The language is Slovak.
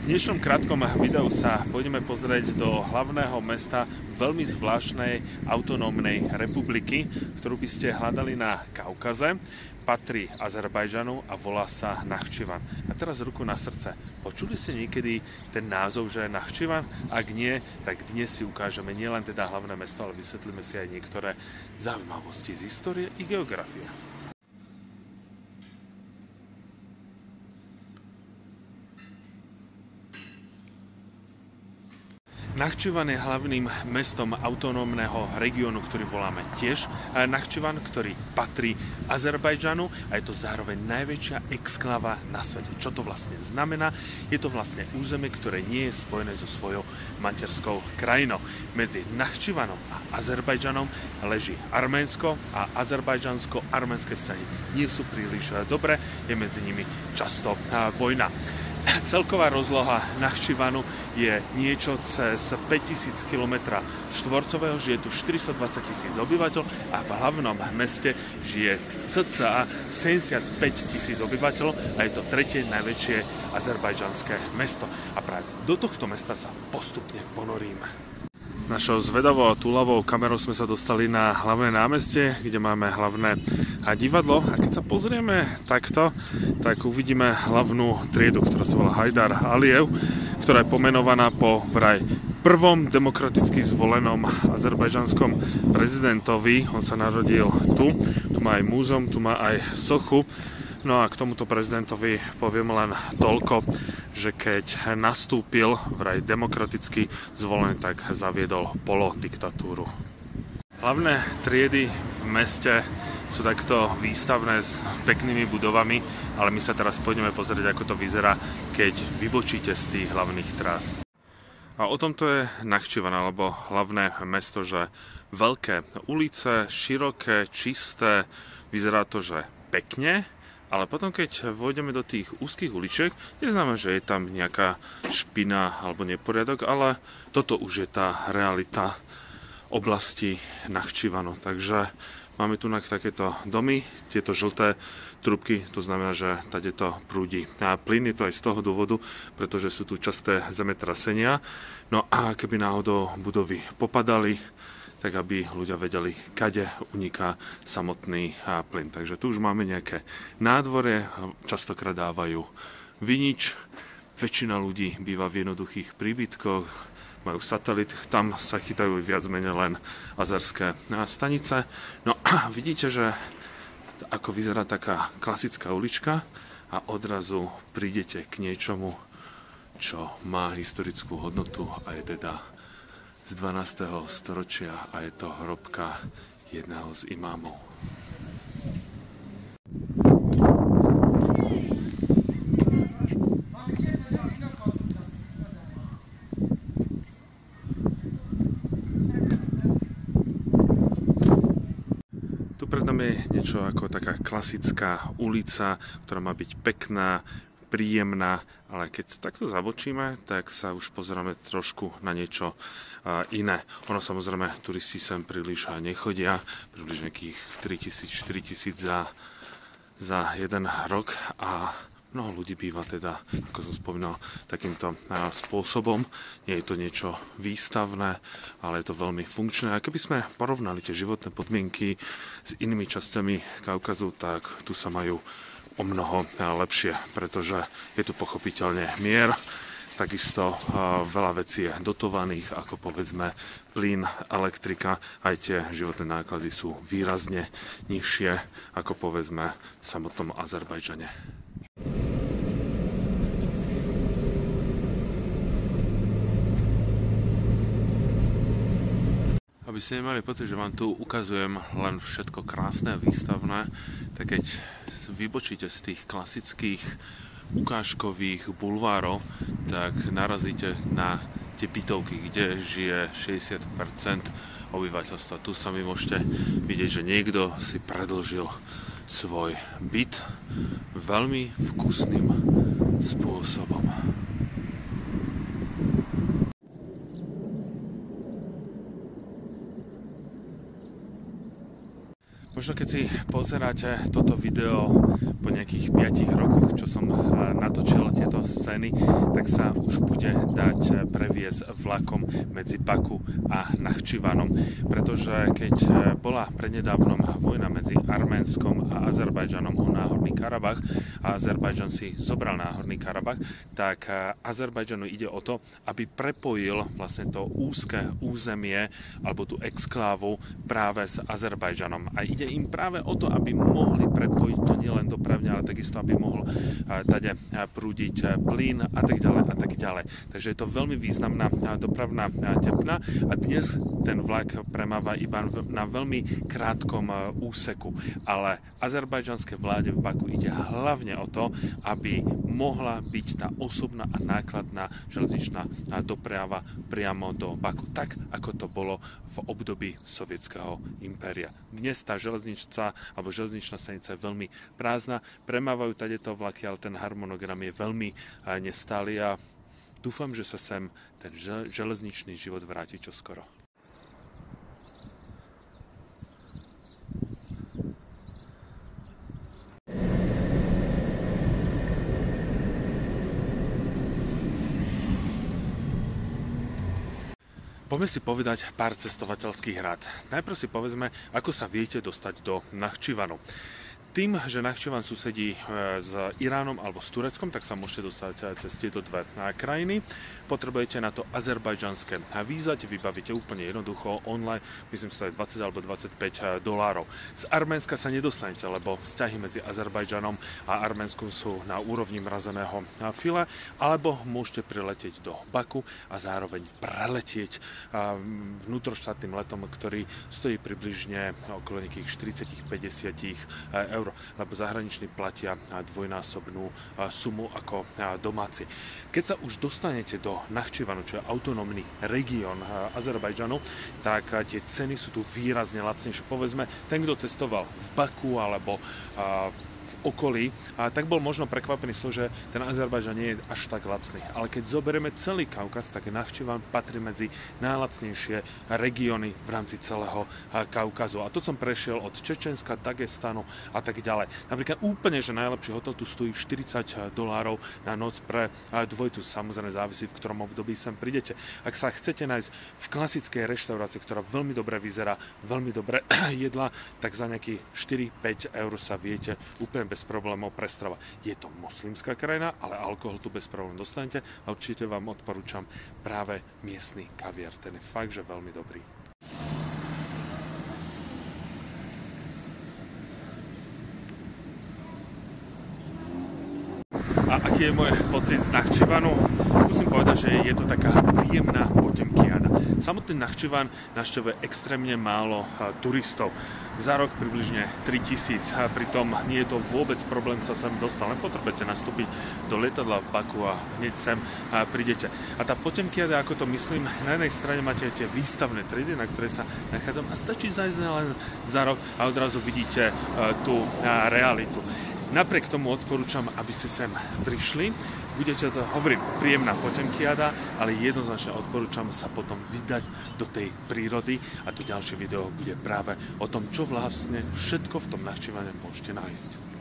V dnešnom krátkom videu sa pôjdeme pozrieť do hlavného mesta veľmi zvláštnej autonómnej republiky, ktorú by ste hľadali na Kaukaze. Patrí Azerbajdžanu a volá sa Nachčivan. A teraz ruku na srdce. Počuli ste niekedy ten názov, že je Nachčivan? Ak nie, tak dnes si ukážeme nielen teda hlavné mesto, ale vysvetlíme si aj niektoré zaujímavosti z histórie i geografie. Nachčivan je hlavným mestom autonómneho regiónu, ktorý voláme tiež Nachčivan, ktorý patrí Azerbajdžanu a je to zároveň najväčšia exklava na svete. Čo to vlastne znamená? Je to vlastne územie, ktoré nie je spojené so svojou materskou krajinou. Medzi Nachčivanom a Azerbajdžanom leží Arménsko a azerbajdžansko-arménske vzťahy nie sú príliš dobré, je medzi nimi často vojna. Celková rozloha Nachčivanu je niečo cez 5000 km štvorcového, žije tu 420 000 obyvateľov a v hlavnom meste žije cca 75 000 obyvateľov a je to tretie najväčšie azerbajdžanské mesto. A práve do tohto mesta sa postupne ponoríme. Našou zvedavou a túlavou kamerou sme sa dostali na hlavné námestie, kde máme hlavné divadlo. A keď sa pozrieme takto, tak uvidíme hlavnú triedu, ktorá sa volá Hajdar Alijev, ktorá je pomenovaná po vraj prvom demokraticky zvolenom azerbajdžanskom prezidentovi. On sa narodil tu má aj múzeum, tu má aj sochu. No a k tomuto prezidentovi poviem len toľko, že keď nastúpil vraj demokraticky zvolený, tak zaviedol polodiktatúru. Hlavné triedy v meste sú takto výstavné s peknými budovami, ale my sa teraz pôjdeme pozrieť, ako to vyzerá, keď vybočíte z tých hlavných trás. A o tomto je Nachčivan, alebo hlavné mesto, že veľké ulice, široké, čisté, vyzerá to, že pekne. Ale potom, keď vôjdeme do tých úzkých uličiek, neznamená, že je tam nejaká špina alebo neporiadok, ale toto už je tá realita oblasti Nachčivanu. Takže máme tu takéto domy, tieto žlté trubky, to znamená, že tady to prúdi plyn. Je to aj z toho dôvodu, pretože sú tu časté zemetrasenia. No a keby náhodou budovy popadali, tak aby ľudia vedeli, kade uniká samotný plyn. Takže tu už máme nejaké nádvorie, častokrát dávajú vinič. Väčšina ľudí býva v jednoduchých príbytkoch, majú satelit, tam sa chytajú viac menej len azerské stanice. No a vidíte, že ako vyzerá taká klasická ulička a odrazu prídete k niečomu, čo má historickú hodnotu a je teda z 12. storočia a je to hrobka jedného z imámov. Tu pred nami je niečo ako taká klasická ulica, ktorá má byť pekná, príjemná, ale keď takto zabočíme, tak sa už pozeráme trošku na niečo iné. Ono samozrejme, turisti sem príliš nechodia, približne nejakých 3000-4000 za jeden rok a mnoho ľudí býva teda, ako som spomínal, takýmto spôsobom. Nie je to niečo výstavné, ale je to veľmi funkčné. A keby sme porovnali tie životné podmienky s inými časťami Kaukazu, tak tu sa majú o mnoho lepšie, pretože je tu pochopiteľne mier, takisto veľa vecí je dotovaných, ako povedzme plyn, elektrika, aj tie životné náklady sú výrazne nižšie, ako povedzme v samotnom Azerbajdžane. Aby ste nemali pocit, že vám tu ukazujem len všetko krásne a výstavné, tak keď vybočíte z tých klasických ukážkových bulvárov, tak narazíte na tie bytovky, kde žije 60% obyvateľstva. Tu sami môžete vidieť, že niekto si predĺžil svoj byt veľmi vkusným spôsobom. Možno keď si pozeráte toto video po nejakých 5 rokoch, čo som natočil tieto scény, tak sa už bude dať previesť vlakom medzi Baku a Nachčivanom, pretože keď bola prednedávnom vojna medzi Arménskom a Azerbajdžanom o Náhorný Karabach a Azerbajdžan si zobral Náhorný Karabach, tak Azerbajdžanu ide o to, aby prepojil vlastne to úzke územie alebo tú exklávu práve s Azerbajdžanom. A ide im práve o to, aby mohli prepojiť to nielen dopravne, ale takisto, aby mohol tade prúdiť plyn a tak ďalej a tak ďalej. Takže je to veľmi významná dopravná tepna a dnes ten vlak premáva iba na veľmi krátkom úseku. Ale azerbajdžanské vláde v Baku ide hlavne o to, aby mohla byť tá osobná a nákladná železničná doprava priamo do Baku, tak ako to bolo v období sovietskeho impéria. Dnes tá železničná stanica je veľmi prázdna, premávajú tadeto vlaky, ale ten harmonogram je veľmi nestály a dúfam, že sa sem ten železničný život vráti čoskoro. Poďme si povedať pár cestovateľských rád. Najprv si povedzme, ako sa viete dostať do Nachčivanu. Tým, že Nachčivan susedí s Iránom alebo s Tureckom, tak sa môžete dostať cez tieto dve krajiny. Potrebujete na to azerbajdžanské víza, vybavíte úplne jednoducho online, myslím, že to je 20 alebo 25 dolárov. Z Arménska sa nedostanete, lebo vzťahy medzi Azerbajdžanom a Arménskom sú na úrovni mrazeného fila, alebo môžete priletieť do Baku a zároveň preletieť vnútroštátnym letom, ktorý stojí približne okolo nejakých 40-50 eur, lebo zahraniční platia dvojnásobnú sumu ako domáci. Keď sa už dostanete do Nachčivanu, čo je autonómny región Azerbajdžanu, tak tie ceny sú tu výrazne lacnejšie. Povedzme, ten, kto cestoval v Baku alebo v okolí, tak bol možno prekvapený z toho, že ten Azerbajdžan nie je až tak lacný. Ale keď zoberieme celý Kaukaz, tak Nachčivan patrí medzi najlacnejšie regióny v rámci celého Kaukazu. A to som prešiel od Čečenska, Dagestanu a tak ďalej. Napríklad úplne, že najlepší hotel tu stojí 40 dolárov na noc pre dvojcu. Samozrejme závisí, v ktorom období sem prídete. Ak sa chcete nájsť v klasickej reštaurácii, ktorá veľmi dobre vyzerá, veľmi dobre jedla, tak za nejakých 4-5 eur sa viete úplne bez problémov prestravať. Je to moslimská krajina, ale alkohol tu bez problémov dostanete a určite vám odporúčam práve miestny kaviár. Ten je fakt, že veľmi dobrý. A aký je môj pocit z Nachčivanu? Musím povedať, že je to taká príjemná Potemkiana. Samotný Nachčivan navštevuje extrémne málo turistov. Za rok približne 3000, a pritom nie je to vôbec problém sa sem dostať, len potrebujete nastúpiť do lietadla v Baku a hneď sem prídete. A tá Potemkiana, ako to myslím, na jednej strane máte tie výstavné triedy, na ktoré sa nachádzam a stačí zajsť len za rok a odrazu vidíte tú realitu. Napriek tomu odporúčam, aby ste sem prišli. Budete to, hovorím, príjemná Potemkiana, ale jednoznačne odporúčam sa potom vydať do tej prírody a to ďalšie video bude práve o tom, čo vlastne všetko v tom Nachčivane môžete nájsť.